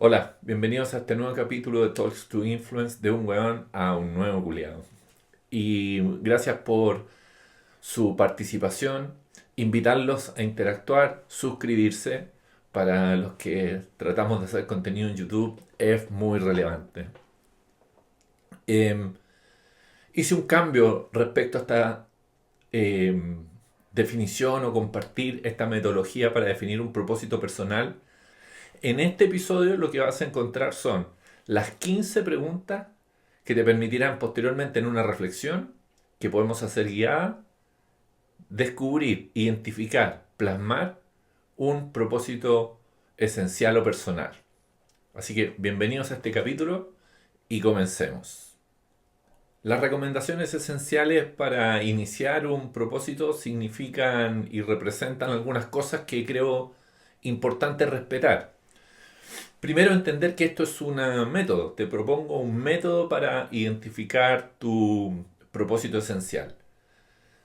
Hola, bienvenidos a este nuevo capítulo de Talks to Influence de un weón a un nuevo culiado. Y gracias por su participación, invitarlos a interactuar, suscribirse. Para los que tratamos de hacer contenido en YouTube es muy relevante. Eh, Hice un cambio respecto a esta eh, definición o compartir esta metodología para definir un propósito personal. En este episodio lo que vas a encontrar son las 15 preguntas que te permitirán posteriormente en una reflexión que podemos hacer guiada, descubrir, identificar, plasmar un propósito esencial o personal. Así que bienvenidos a este capítulo y comencemos. Las recomendaciones esenciales para iniciar un propósito significan y representan algunas cosas que creo importante respetar. Primero, entender que esto es un método. Te propongo un método para identificar tu propósito esencial.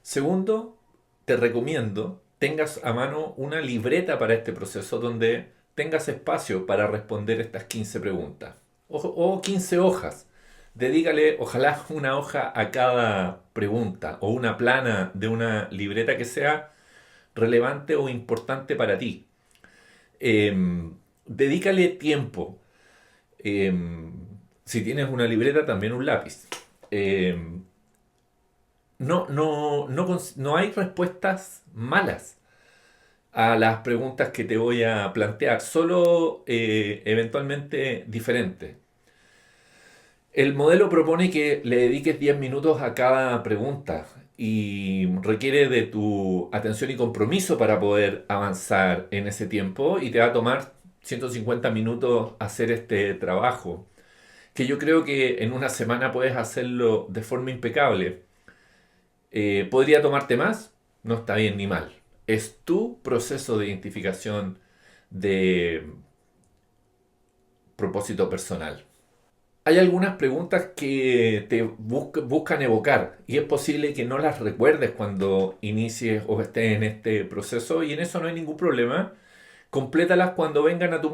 Segundo, te recomiendo tengas a mano una libreta para este proceso donde tengas espacio para responder estas 15 preguntas. O 15 hojas. Dedícale, ojalá, una hoja a cada pregunta o una plana de una libreta que sea relevante o importante para ti. Dedícale tiempo. Eh, si tienes una libreta, también un lápiz. Eh, no hay respuestas malas a las preguntas que te voy a plantear, solo eventualmente diferentes. El modelo propone que le dediques 10 minutos a cada pregunta y requiere de tu atención y compromiso para poder avanzar en ese tiempo y te va a tomar 150 minutos hacer este trabajo, que yo creo que en una semana puedes hacerlo de forma impecable. ¿Podría tomarte más? No está bien ni mal. Es tu proceso de identificación de propósito personal. Hay algunas preguntas que te buscan evocar y es posible que no las recuerdes cuando inicies o estés en este proceso y en eso no hay ningún problema. Complétalas cuando vengan a tu,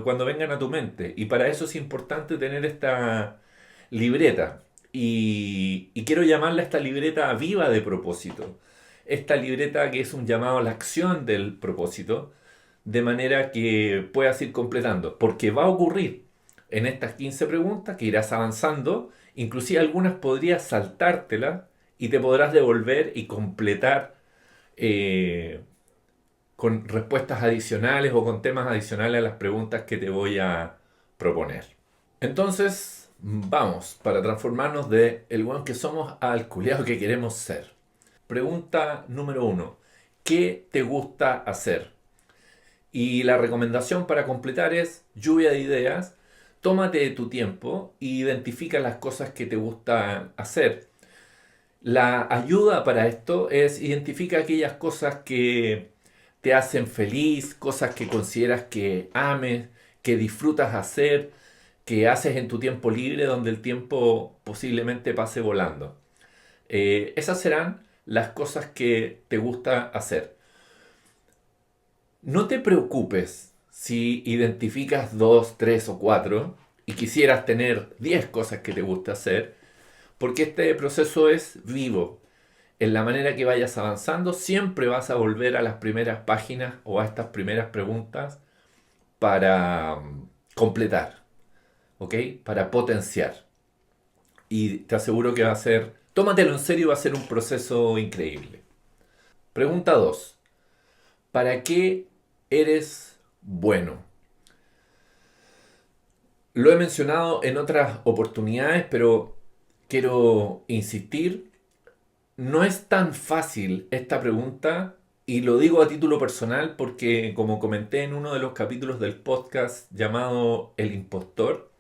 cuando vengan a tu mente y para eso es importante tener esta libreta y quiero llamarla esta libreta viva de propósito. Esta libreta que es un llamado a la acción del propósito de manera que puedas ir completando porque va a ocurrir en estas 15 preguntas que irás avanzando, inclusive algunas podrías saltártelas y te podrás devolver y completar eh, con respuestas adicionales o con temas adicionales a las preguntas que te voy a proponer. Entonces, vamos, para transformarnos de el buen que somos al culiao que queremos ser. Pregunta número uno. ¿Qué te gusta hacer? Y la recomendación para completar es lluvia de ideas. Tómate tu tiempo e identifica las cosas que te gusta hacer. La ayuda para esto es identifica aquellas cosas que te hacen feliz, cosas que consideras que ames, que disfrutas hacer, que haces en tu tiempo libre, donde el tiempo posiblemente pase volando. Esas serán las cosas que te gusta hacer. No te preocupes si identificas dos, tres o cuatro y quisieras tener 10 cosas que te gusta hacer, porque este proceso es vivo. En la manera que vayas avanzando, siempre vas a volver a las primeras páginas o a estas primeras preguntas para completar, ¿ok? Para potenciar. Y te aseguro que va a ser, tómatelo en serio, va a ser un proceso increíble. Pregunta 2. ¿Para qué eres bueno? Lo he mencionado en otras oportunidades, pero quiero insistir. No es tan fácil esta pregunta y lo digo a título personal porque como comenté en uno de los capítulos del podcast llamado El impostor,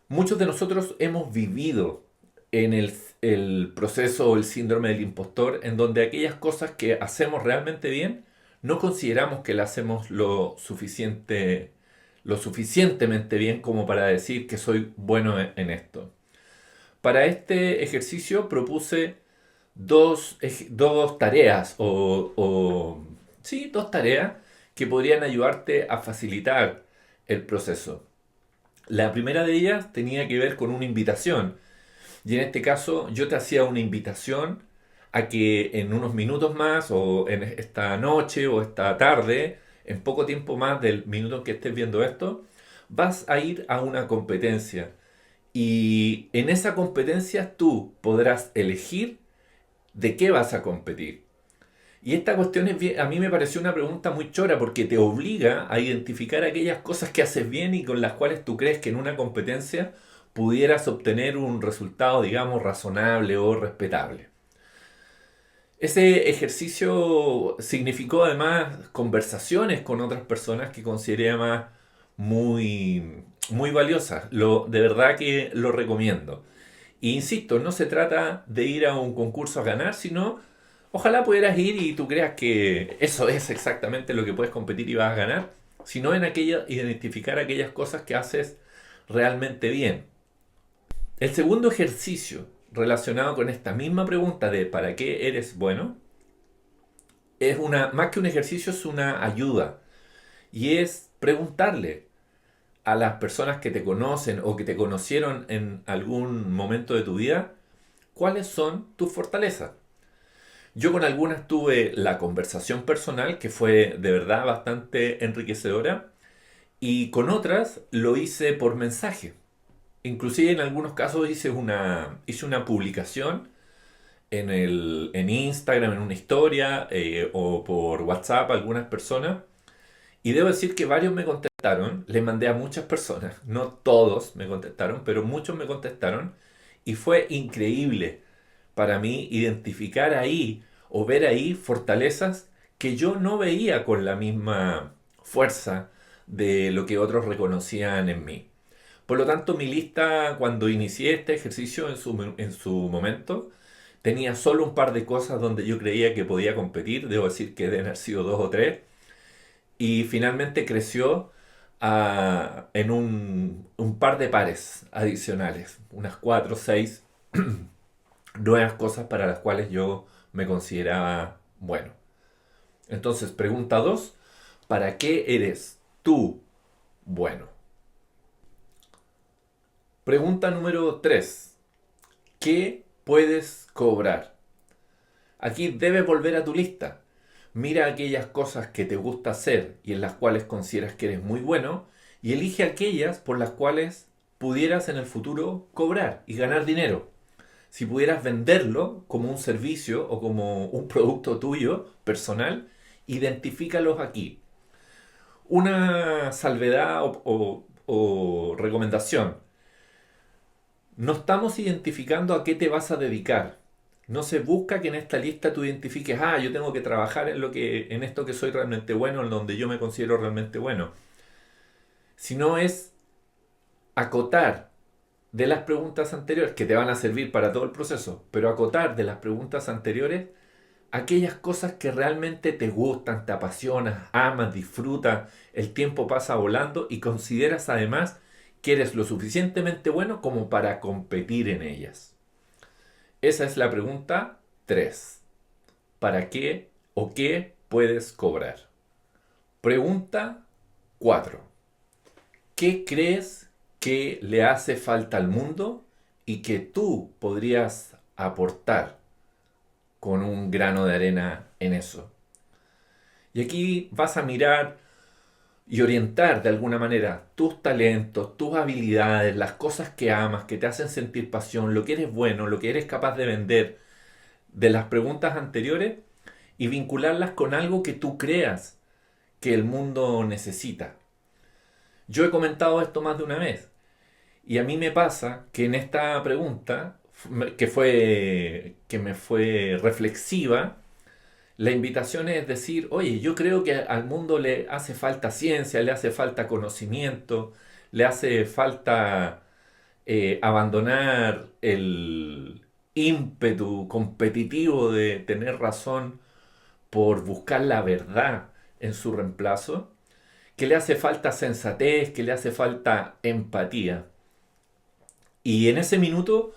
muchos de nosotros hemos vivido en el proceso o el síndrome del impostor en donde aquellas cosas que hacemos realmente bien no consideramos que las hacemos lo suficientemente bien como para decir que soy bueno en esto. Para este ejercicio propuse dos tareas sí, dos tareas que podrían ayudarte a facilitar el proceso. La primera de ellas tenía que ver con una invitación. Y en este caso yo te hacía una invitación a que en unos minutos más, o en esta noche o esta tarde, en poco tiempo más del minuto en que estés viendo esto, vas a ir a una competencia. Y en esa competencia tú podrás elegir de qué vas a competir. Y esta cuestión a mí me pareció una pregunta muy chora porque te obliga a identificar aquellas cosas que haces bien y con las cuales tú crees que en una competencia pudieras obtener un resultado, digamos, razonable o respetable. Ese ejercicio significó además conversaciones con otras personas que consideré además muy valiosas. De verdad que lo recomiendo. E insisto, no se trata de ir a un concurso a ganar, sino ojalá pudieras ir y tú creas que eso es exactamente lo que puedes competir y vas a ganar, sino en identificar aquellas cosas que haces realmente bien. El segundo ejercicio relacionado con esta misma pregunta de ¿para qué eres bueno? Es más que un ejercicio, es una ayuda. Y es preguntarle a las personas que te conocen o que te conocieron en algún momento de tu vida, ¿cuáles son tus fortalezas? Yo con algunas tuve la conversación personal, que fue de verdad bastante enriquecedora, y con otras lo hice por mensaje. Inclusive en algunos casos hice una publicación en Instagram, en una historia, o por WhatsApp a algunas personas. Y debo decir que varios me contestaron, le mandé a muchas personas, no todos me contestaron, pero muchos me contestaron. Y fue increíble para mí identificar ahí o ver ahí fortalezas que yo no veía con la misma fuerza de lo que otros reconocían en mí. Por lo tanto, mi lista, cuando inicié este ejercicio en su momento, tenía solo un par de cosas donde yo creía que podía competir. Debo decir que deben haber sido dos o tres. Y finalmente creció en un par de pares adicionales, unas cuatro o seis nuevas cosas para las cuales yo me consideraba bueno. Entonces, pregunta 2: ¿para qué eres tú bueno? Pregunta número 3: ¿qué puedes cobrar? Aquí debes volver a tu lista. Mira aquellas cosas que te gusta hacer y en las cuales consideras que eres muy bueno y elige aquellas por las cuales pudieras en el futuro cobrar y ganar dinero. Si pudieras venderlo como un servicio o como un producto tuyo personal, identifícalos aquí. Una salvedad o recomendación: no estamos identificando a qué te vas a dedicar. No se busca que en esta lista tú identifiques, yo tengo que trabajar en esto que soy realmente bueno, en donde yo me considero realmente bueno. Sino es acotar de las preguntas anteriores, que te van a servir para todo el proceso, pero acotar de las preguntas anteriores aquellas cosas que realmente te gustan, te apasionan, amas, disfrutas, el tiempo pasa volando y consideras además que eres lo suficientemente bueno como para competir en ellas. Esa es la pregunta 3. ¿Para qué o qué puedes cobrar? Pregunta 4. ¿Qué crees que le hace falta al mundo y que tú podrías aportar con un grano de arena en eso? Y aquí vas a mirar y orientar de alguna manera tus talentos, tus habilidades, las cosas que amas, que te hacen sentir pasión, lo que eres bueno, lo que eres capaz de vender de las preguntas anteriores y vincularlas con algo que tú creas que el mundo necesita. Yo he comentado esto más de una vez y a mí me pasa que en esta pregunta que me fue reflexiva, la invitación es decir, oye, yo creo que al mundo le hace falta ciencia, le hace falta conocimiento, le hace falta abandonar el ímpetu competitivo de tener razón por buscar la verdad en su reemplazo, que le hace falta sensatez, que le hace falta empatía. Y en ese minuto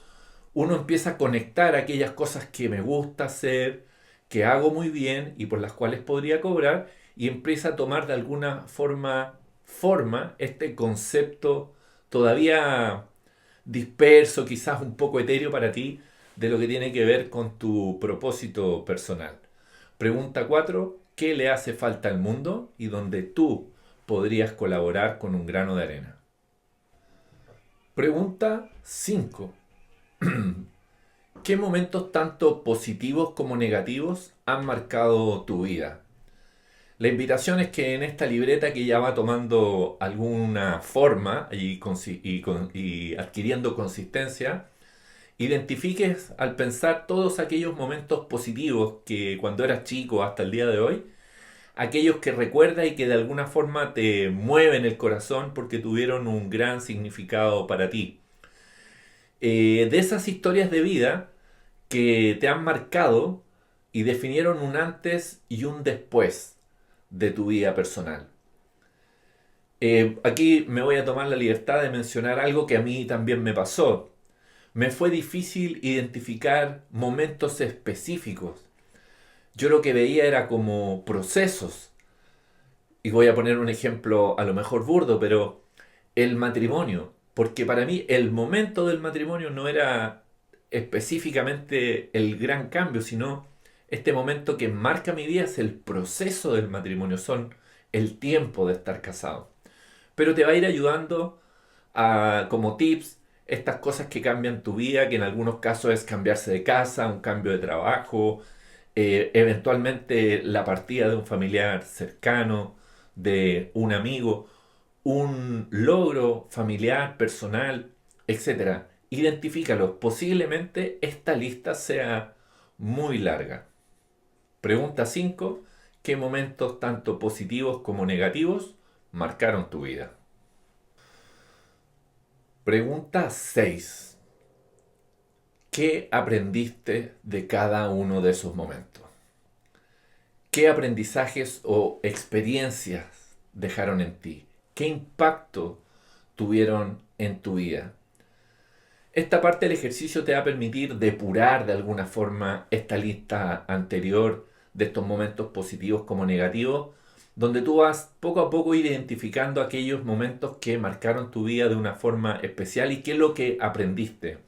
uno empieza a conectar aquellas cosas que me gusta hacer, que hago muy bien y por las cuales podría cobrar, y empieza a tomar de alguna forma forma este concepto todavía disperso, quizás un poco etéreo para ti, de lo que tiene que ver con tu propósito personal. Pregunta 4: ¿qué le hace falta al mundo y donde tú podrías colaborar con un grano de arena? Pregunta 5: ¿qué momentos tanto positivos como negativos han marcado tu vida? La invitación es que en esta libreta, que ya va tomando alguna forma y adquiriendo consistencia, identifiques al pensar todos aquellos momentos positivos que cuando eras chico hasta el día de hoy, aquellos que recuerdas y que de alguna forma te mueven el corazón porque tuvieron un gran significado para ti. De esas historias de vida que te han marcado y definieron un antes y un después de tu vida personal. Aquí me voy a tomar la libertad de mencionar algo que a mí también me pasó. Me fue difícil identificar momentos específicos. Yo lo que veía era como procesos. Y voy a poner un ejemplo a lo mejor burdo, pero el matrimonio. Porque para mí el momento del matrimonio no era específicamente el gran cambio, sino este momento que marca mi vida es el proceso del matrimonio, son el tiempo de estar casado. Pero te va a ir ayudando a, como tips, estas cosas que cambian tu vida, que en algunos casos es cambiarse de casa, un cambio de trabajo, eventualmente la partida de un familiar cercano, de un amigo, un logro familiar, personal, etcétera. Identifícalos. Posiblemente esta lista sea muy larga. Pregunta 5: ¿qué momentos tanto positivos como negativos marcaron tu vida? Pregunta 6: ¿qué aprendiste de cada uno de esos momentos? ¿Qué aprendizajes o experiencias dejaron en ti? ¿Qué impacto tuvieron en tu vida? Esta parte del ejercicio te va a permitir depurar de alguna forma esta lista anterior de estos momentos positivos como negativos, donde tú vas poco a poco ir identificando aquellos momentos que marcaron tu vida de una forma especial y qué es lo que aprendiste.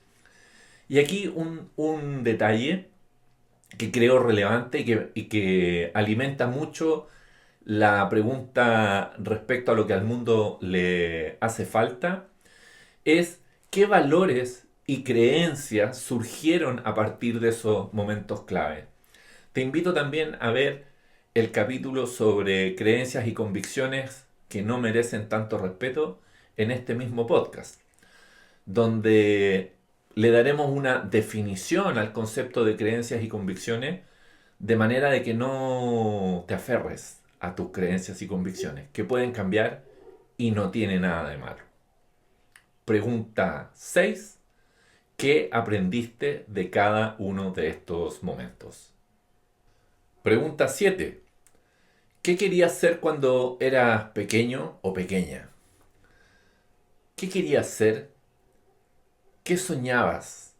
Y aquí un detalle que creo relevante y que alimenta mucho la pregunta respecto a lo que al mundo le hace falta es: ¿qué valores y creencias surgieron a partir de esos momentos clave? Te invito también a ver el capítulo sobre creencias y convicciones que no merecen tanto respeto en este mismo podcast, donde le daremos una definición al concepto de creencias y convicciones de manera de que no te aferres a tus creencias y convicciones, que pueden cambiar y no tiene nada de malo. Pregunta 6: ¿qué aprendiste de cada uno de estos momentos? Pregunta 7: ¿qué querías ser cuando eras pequeño o pequeña? ¿Qué querías ser? ¿Qué soñabas?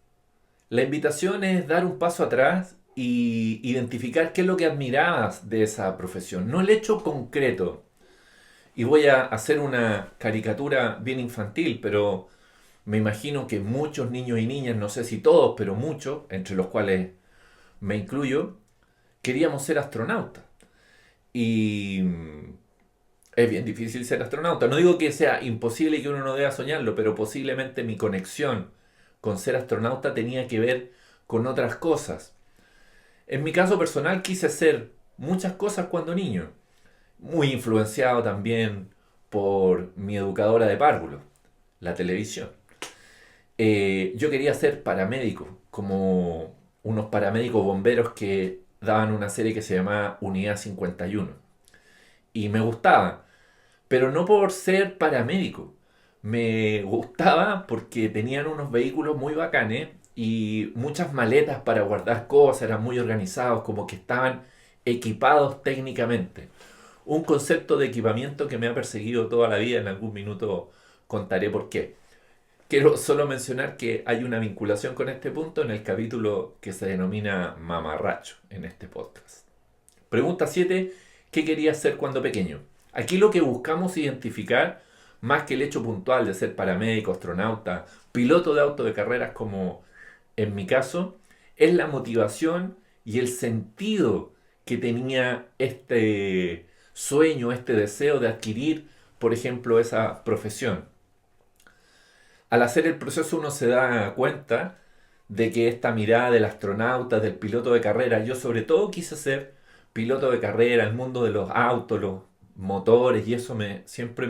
La invitación es dar un paso atrás y identificar qué es lo que admirabas de esa profesión, no el hecho concreto. Y voy a hacer una caricatura bien infantil, pero me imagino que muchos niños y niñas, no sé si todos, pero muchos, entre los cuales me incluyo, queríamos ser astronautas. Y es bien difícil ser astronauta. No digo que sea imposible y que uno no deba soñarlo, pero posiblemente mi conexión con ser astronauta tenía que ver con otras cosas. En mi caso personal quise hacer muchas cosas cuando niño, muy influenciado también por mi educadora de párvulo, la televisión. Yo quería ser paramédico, como unos paramédicos bomberos que daban una serie que se llamaba Unidad 51. Y me gustaba, pero no por ser paramédico. Me gustaba porque tenían unos vehículos muy bacanes y muchas maletas para guardar cosas, eran muy organizados, como que estaban equipados técnicamente. Un concepto de equipamiento que me ha perseguido toda la vida, en algún minuto contaré por qué. Quiero solo mencionar que hay una vinculación con este punto en el capítulo que se denomina Mamarracho en este podcast. Pregunta 7: ¿qué querías ser cuando pequeño? Aquí lo que buscamos identificar, más que el hecho puntual de ser paramédico, astronauta, piloto de auto de carreras como en mi caso, es la motivación y el sentido que tenía este sueño, este deseo de adquirir, por ejemplo, esa profesión. Al hacer el proceso uno se da cuenta de que esta mirada del astronauta, del piloto de carrera, yo sobre todo quise ser piloto de carrera, el mundo de los autos, los motores, y eso siempre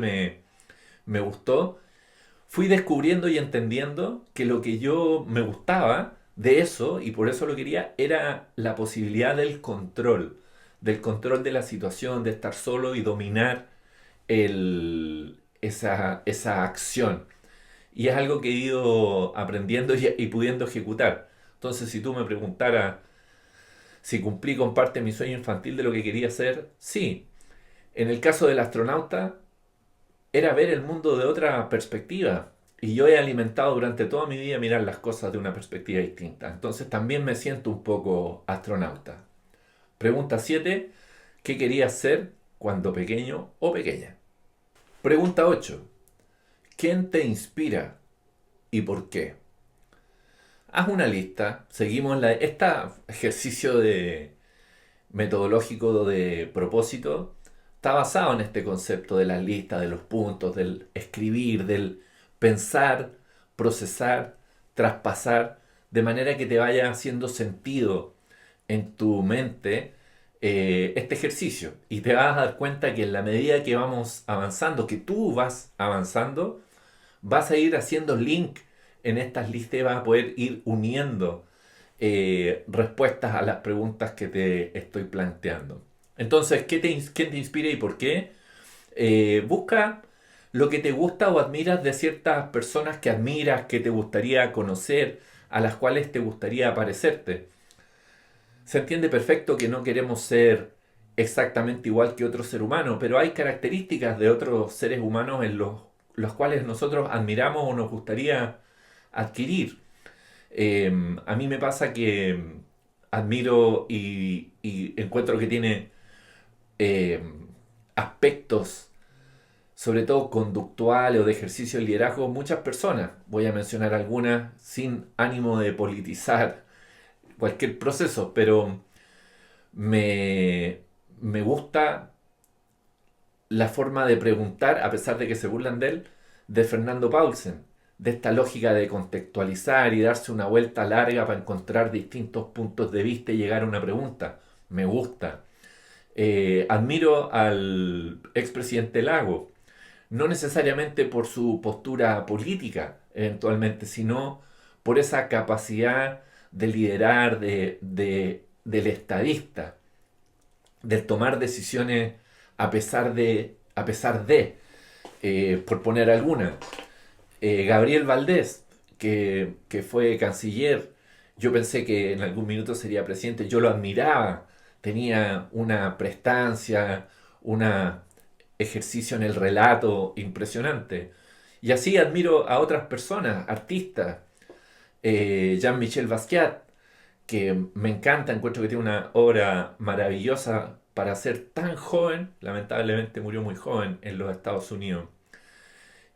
me gustó. Fui descubriendo y entendiendo que lo que yo me gustaba de eso, y por eso lo quería, era la posibilidad del control de la situación, de estar solo y dominar esa acción. Y es algo que he ido aprendiendo y pudiendo ejecutar. Entonces, si tú me preguntaras si cumplí con parte de mi sueño infantil de lo que quería hacer, sí. En el caso del astronauta, era ver el mundo de otra perspectiva. Y yo he alimentado durante toda mi vida mirar las cosas de una perspectiva distinta. Entonces también me siento un poco astronauta. Pregunta 7. ¿Qué querías ser cuando pequeño o pequeña? Pregunta 8. ¿Quién te inspira y por qué? Haz una lista. Seguimos este ejercicio metodológico de propósito. Está basado en este concepto de la lista, de los puntos, del escribir, del pensar, procesar, traspasar, de manera que te vaya haciendo sentido en tu mente este ejercicio. Y te vas a dar cuenta que en la medida que vamos avanzando, que tú vas avanzando, vas a ir haciendo link en estas listas y vas a poder ir uniendo respuestas a las preguntas que te estoy planteando. Entonces, ¿qué te inspira y por qué? Busca lo que te gusta o admiras de ciertas personas que admiras, que te gustaría conocer, a las cuales te gustaría parecerte. Se entiende perfecto que no queremos ser exactamente igual que otro ser humano, pero hay características de otros seres humanos en los cuales nosotros admiramos o nos gustaría adquirir. A mí me pasa que admiro y encuentro que tiene eh, aspectos, sobre todo conductuales o de ejercicio de liderazgo, muchas personas. Voy a mencionar algunas sin ánimo de politizar cualquier proceso, pero me, me gusta la forma de preguntar, a pesar de que se burlan de él, de Fernando Paulsen, de esta lógica de contextualizar y darse una vuelta larga para encontrar distintos puntos de vista y llegar a una pregunta. Me gusta. Admiro al expresidente Lago, no necesariamente por su postura política, eventualmente, sino por esa capacidad de liderar, del estadista, de tomar decisiones a pesar de, por poner alguna. Gabriel Valdés, que fue canciller, yo pensé que en algún minuto sería presidente, yo lo admiraba, tenía una prestancia, un ejercicio en el relato impresionante. Y así admiro a otras personas, artistas, Jean-Michel Basquiat, que me encanta, encuentro que tiene una obra maravillosa para ser tan joven, lamentablemente murió muy joven en los Estados Unidos.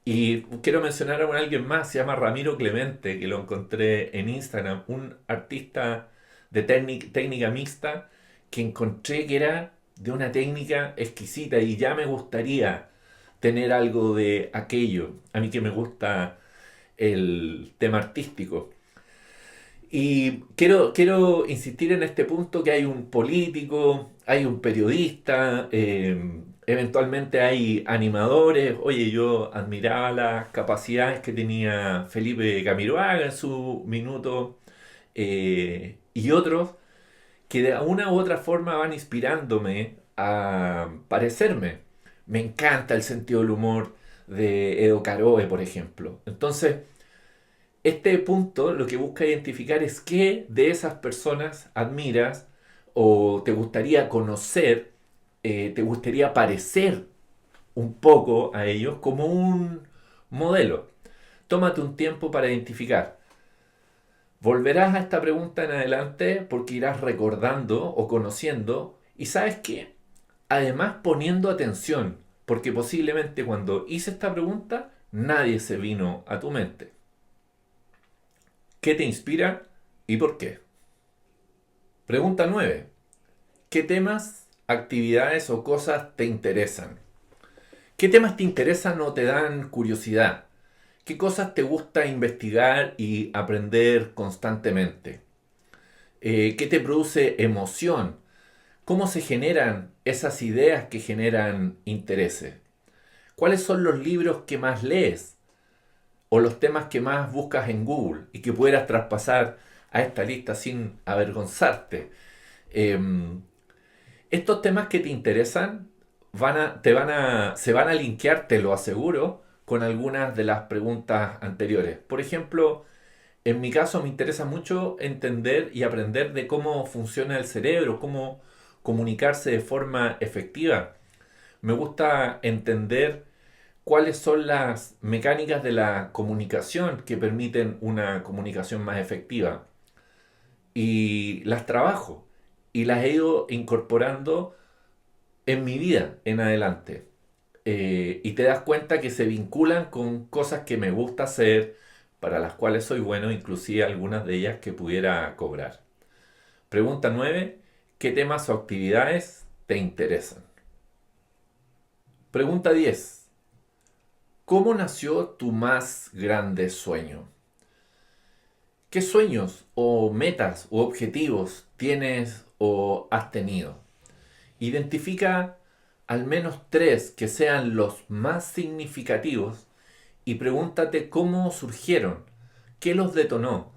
Y quiero mencionar a alguien más, se llama Ramiro Clemente, que lo encontré en Instagram, un artista de técnica mixta que encontré que era de una técnica exquisita y ya me gustaría tener algo de aquello. A mí que me gusta el tema artístico. Y quiero insistir en este punto que hay un político, hay un periodista, eventualmente hay animadores. Oye, yo admiraba las capacidades que tenía Felipe Camiroaga en su minuto y otros que de una u otra forma van inspirándome a parecerme. Me encanta el sentido del humor de Edo Caroe, por ejemplo. Entonces, este punto lo que busca identificar es qué de esas personas admiras o te gustaría conocer, te gustaría parecer un poco a ellos como un modelo. Tómate un tiempo para identificar. Volverás a esta pregunta en adelante porque irás recordando o conociendo y sabes qué, además poniendo atención. Porque posiblemente cuando hice esta pregunta, nadie se vino a tu mente. ¿Qué te inspira y por qué? Pregunta 9. ¿Qué temas, actividades o cosas te interesan? ¿Qué temas te interesan o te dan curiosidad? ¿Qué cosas te gusta investigar y aprender constantemente? ¿Qué te produce emoción? ¿Cómo se generan esas ideas que generan intereses? ¿Cuáles son los libros que más lees? ¿O los temas que más buscas en Google y que pudieras traspasar a esta lista sin avergonzarte? Em, Estos temas que te interesan se van a linkear, te lo aseguro, con algunas de las preguntas anteriores. Por ejemplo, en mi caso me interesa mucho entender y aprender de cómo funciona el cerebro, cómo comunicarse de forma efectiva. Me gusta entender cuáles son las mecánicas de la comunicación que permiten una comunicación más efectiva. Y las trabajo y las he ido incorporando en mi vida en adelante. Y te das cuenta que se vinculan con cosas que me gusta hacer, para las cuales soy bueno, inclusive algunas de ellas que pudiera cobrar. Pregunta 9. ¿Qué temas o actividades te interesan? Pregunta 10. ¿Cómo nació tu más grande sueño? ¿Qué sueños o metas o objetivos tienes o has tenido? Identifica al menos tres que sean los más significativos y pregúntate cómo surgieron, qué los detonó,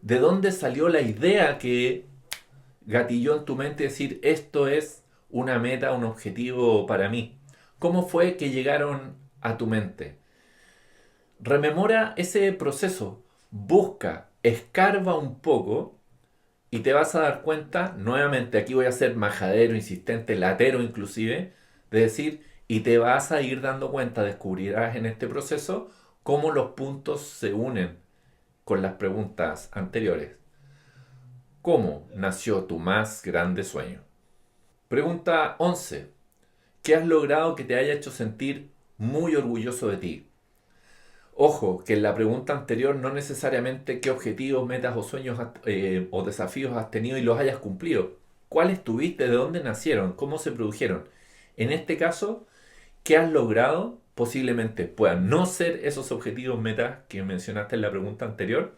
de dónde salió la idea que gatilló en tu mente decir esto es una meta, un objetivo para mí. ¿Cómo fue que llegaron a tu mente? Rememora ese proceso, busca, escarba un poco y te vas a dar cuenta, nuevamente aquí voy a ser majadero, insistente, latero inclusive, de decir, y te vas a ir dando cuenta, descubrirás en este proceso cómo los puntos se unen con las preguntas anteriores. ¿Cómo nació tu más grande sueño? Pregunta 11. ¿Qué has logrado que te haya hecho sentir muy orgulloso de ti? Ojo, que en la pregunta anterior no necesariamente qué objetivos, metas o sueños o desafíos has tenido y los hayas cumplido. ¿Cuáles tuviste? ¿De dónde nacieron? ¿Cómo se produjeron? En este caso, ¿qué has logrado? Posiblemente puedan no ser esos objetivos, metas que mencionaste en la pregunta anterior,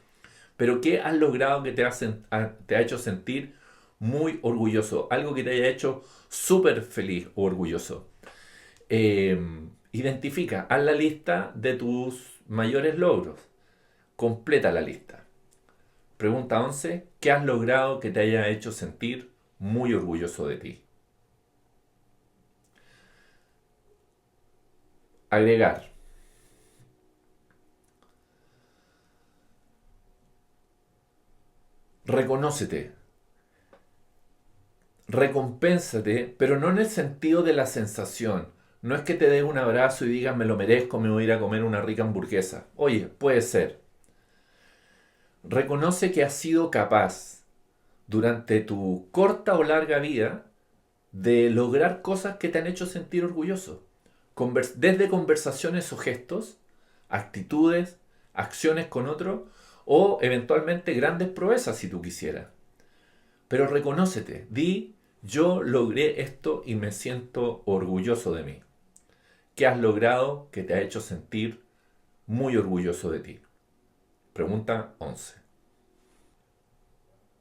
pero ¿qué has logrado que te ha hecho sentir muy orgulloso? Algo que te haya hecho súper feliz o orgulloso. Eh, Identifica, haz la lista de tus mayores logros. Completa la lista. Pregunta 11. ¿Qué has logrado que te haya hecho sentir muy orgulloso de ti? Agregar. Reconócete. Recompénsate, pero no en el sentido de la sensación. No es que te des un abrazo y digas me lo merezco, me voy a ir a comer una rica hamburguesa. Oye, puede ser. Reconoce que has sido capaz durante tu corta o larga vida de lograr cosas que te han hecho sentir orgulloso. Desde conversaciones o gestos, actitudes, acciones con otros o eventualmente grandes proezas si tú quisieras. Pero reconócete, di, yo logré esto y me siento orgulloso de mí. ¿Qué has logrado que te ha hecho sentir muy orgulloso de ti? Pregunta 11.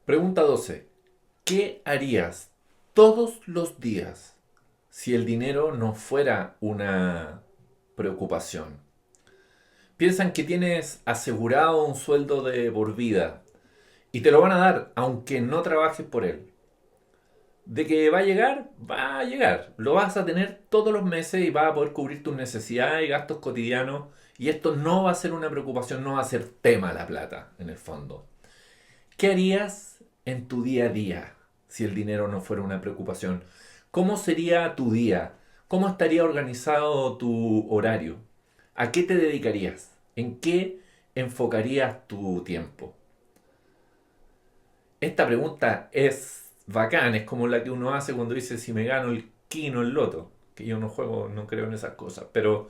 Pregunta 12. ¿Qué harías todos los días si el dinero no fuera una preocupación? Piensan que tienes asegurado un sueldo de por vida y te lo van a dar aunque no trabajes por él. De que va a llegar, va a llegar. Lo vas a tener todos los meses y vas a poder cubrir tus necesidades y gastos cotidianos. Y esto no va a ser una preocupación, no va a ser tema la plata, en el fondo. ¿Qué harías en tu día a día si el dinero no fuera una preocupación? ¿Cómo sería tu día? ¿Cómo estaría organizado tu horario? ¿A qué te dedicarías? ¿En qué enfocarías tu tiempo? Esta pregunta es bacán, es como la que uno hace cuando dice si me gano el kino, el loto. que yo no juego, no creo en esas cosas, pero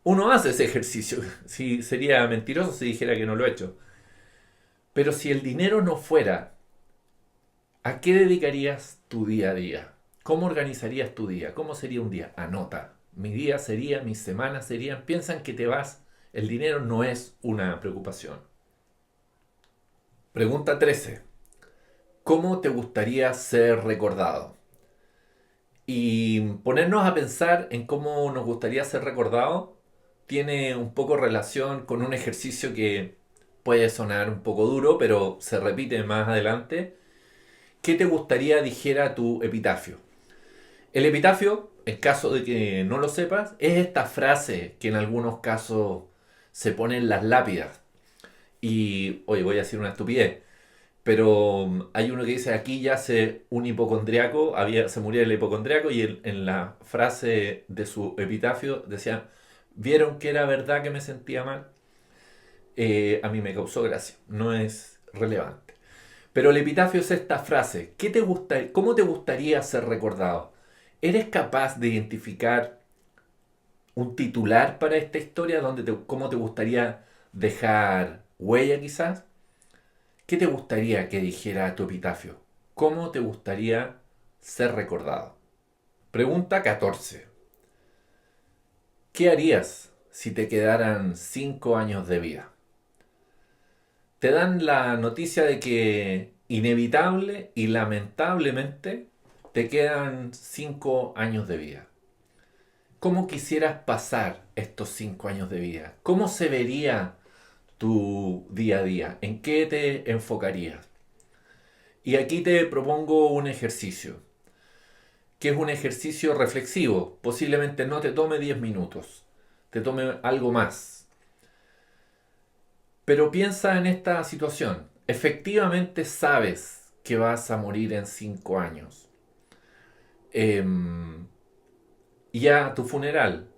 uno hace ese ejercicio. Si sería mentiroso si dijera que no lo he hecho. Pero si el dinero no fuera, ¿a qué dedicarías tu día a día? ¿Cómo organizarías tu día? ¿Cómo sería un día? Anota. Mi día sería, mis semanas serían. Piensan que te vas. El dinero no es una preocupación. Pregunta 13. ¿Cómo te gustaría ser recordado? Y ponernos a pensar en cómo nos gustaría ser recordado tiene un poco relación con un ejercicio que puede sonar un poco duro, pero se repite más adelante. ¿Qué te gustaría dijera tu epitafio? El epitafio, en caso de que no lo sepas, es esta frase que en algunos casos se pone en las lápidas. Y, oye, voy a decir una estupidez, pero hay uno que dice, aquí yace un hipocondriaco, se murió el hipocondriaco y en la frase de su epitafio decía, ¿vieron que era verdad que me sentía mal? A mí me causó gracia, no es relevante. Pero el epitafio es esta frase, ¿cómo te gustaría ser recordado? ¿Eres capaz de identificar un titular para esta historia? ¿Cómo te gustaría dejar huella quizás? ¿Qué te gustaría que dijera tu epitafio? ¿Cómo te gustaría ser recordado? Pregunta 14. ¿Qué harías si te quedaran 5 años de vida? Te dan la noticia de que inevitable y lamentablemente te quedan 5 años de vida. ¿Cómo quisieras pasar estos 5 años de vida? ¿Cómo se vería tu día a día? ¿En qué te enfocarías? Y aquí te propongo un ejercicio, que es un ejercicio reflexivo. Posiblemente no te tome 10 minutos, te tome algo más. Pero piensa en esta situación. Efectivamente sabes que vas a morir en 5 años. Y a tu funeral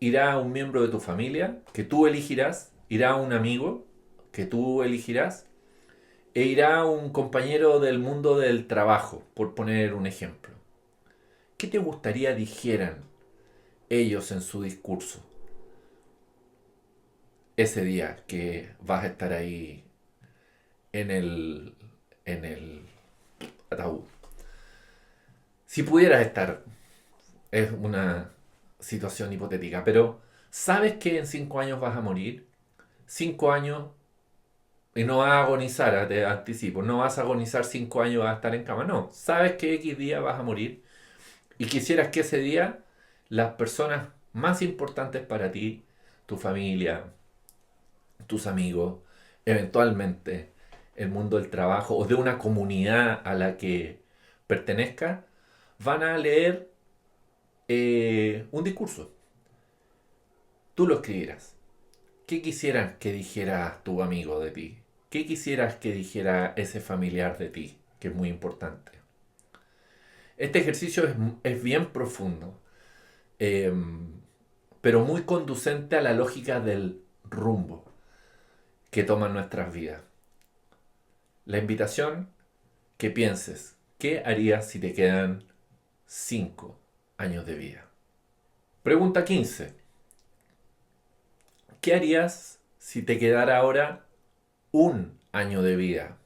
irá un miembro de tu familia que tú elegirás, irá un amigo que tú elegirás, e irá un compañero del mundo del trabajo, por poner un ejemplo. ¿Qué te gustaría dijeran ellos en su discurso ese día que vas a estar ahí en el ataúd? Si pudieras estar, es una situación hipotética, pero ¿sabes que en 5 años vas a morir? 5 años y no vas a agonizar, te anticipo, no vas a agonizar 5 años, vas a estar en cama, no. Sabes que X día vas a morir y quisieras que ese día las personas más importantes para ti, tu familia, tus amigos, eventualmente el mundo del trabajo o de una comunidad a la que pertenezcas, van a leer un discurso. Tú lo escribirás. ¿Qué quisieras que dijera tu amigo de ti? ¿Qué quisieras que dijera ese familiar de ti? Que es muy importante. Este ejercicio es bien profundo, eh, pero muy conducente a la lógica del rumbo que toman nuestras vidas. La invitación, que pienses, ¿qué harías si te quedan 5 años de vida? Pregunta 15. ¿Qué harías si te quedara ahora 1 año de vida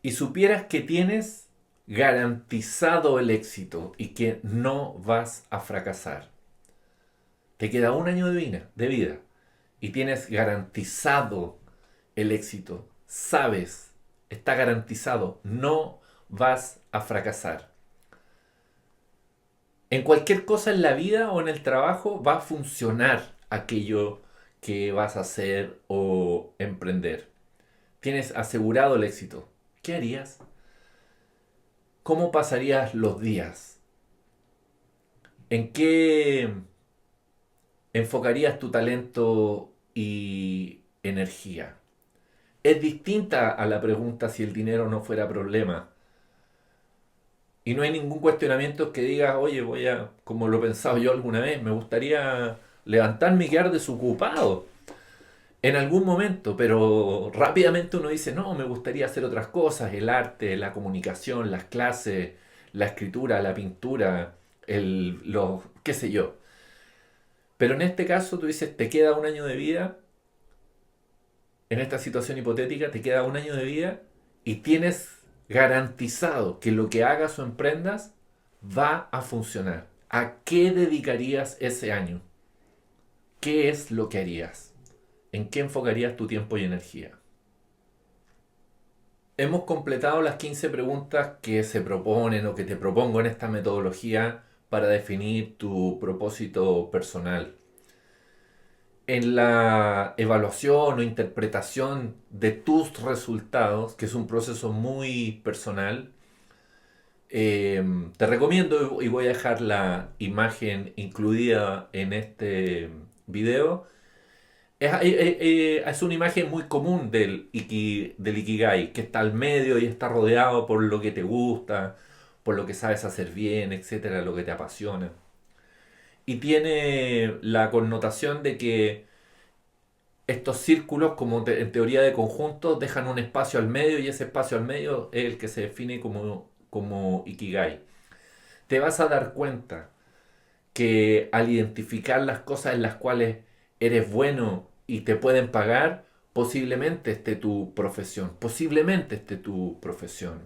y supieras que tienes garantizado el éxito y que no vas a fracasar? Te queda 1 año de vida y tienes garantizado el éxito. Sabes, está garantizado, no vas a fracasar. En cualquier cosa en la vida o en el trabajo va a funcionar aquello que vas a hacer o emprender. Tienes asegurado el éxito. ¿Qué harías? ¿Cómo pasarías los días? ¿En qué enfocarías tu talento y energía? Es distinta a la pregunta si el dinero no fuera problema. Y no hay ningún cuestionamiento que diga, oye, como lo he pensado yo alguna vez, me gustaría levantarme y quedar desocupado en algún momento, pero rápidamente uno dice, no, me gustaría hacer otras cosas, el arte, la comunicación, las clases, la escritura, la pintura, qué sé yo. Pero en este caso tú dices, te queda un año de vida, en esta situación hipotética, te queda un año de vida y tienes garantizado que lo que hagas o emprendas va a funcionar. ¿A qué dedicarías ese año? ¿Qué es lo que harías? ¿En qué enfocarías tu tiempo y energía? Hemos completado las 15 preguntas que se proponen o que te propongo en esta metodología para definir tu propósito personal. En la evaluación o interpretación de tus resultados, que es un proceso muy personal, te recomiendo, y voy a dejar la imagen incluida en este video. Es una imagen muy común del Ikigai, que está al medio y está rodeado por lo que te gusta, por lo que sabes hacer bien, etcétera, lo que te apasiona. Y tiene la connotación de que estos círculos, como en teoría de conjuntos, dejan un espacio al medio y ese espacio al medio es el que se define como Ikigai. Te vas a dar cuenta que al identificar las cosas en las cuales eres bueno y te pueden pagar, posiblemente esté tu profesión, posiblemente esté tu profesión.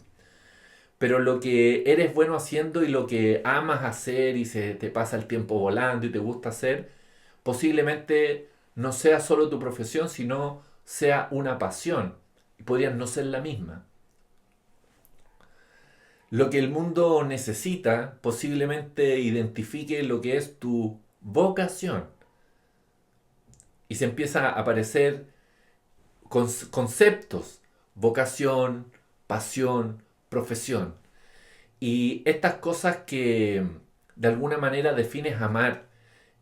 Pero lo que eres bueno haciendo y lo que amas hacer y se te pasa el tiempo volando y te gusta hacer, posiblemente no sea solo tu profesión, sino sea una pasión. Y podrían no ser la misma. Lo que el mundo necesita posiblemente identifique lo que es tu vocación. Y se empieza a aparecer conceptos, vocación, pasión, profesión. Y estas cosas que de alguna manera defines amar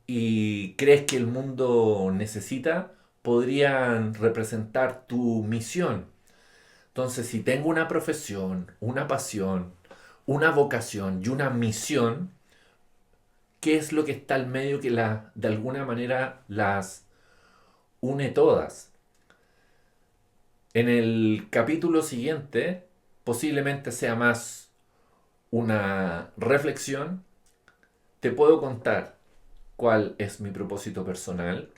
y crees que el mundo necesita, podrían representar tu misión. Entonces, si tengo una profesión, una pasión, una vocación y una misión, ¿qué es lo que está al medio que de alguna manera las une todas? En el capítulo siguiente, posiblemente sea más una reflexión, te puedo contar cuál es mi propósito personal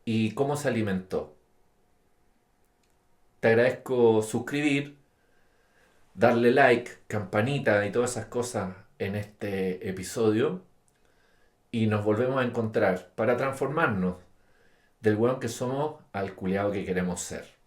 y cómo se alimentó. Te agradezco suscribir, darle like, campanita y todas esas cosas en este episodio y nos volvemos a encontrar para transformarnos del weón que somos al culiao que queremos ser.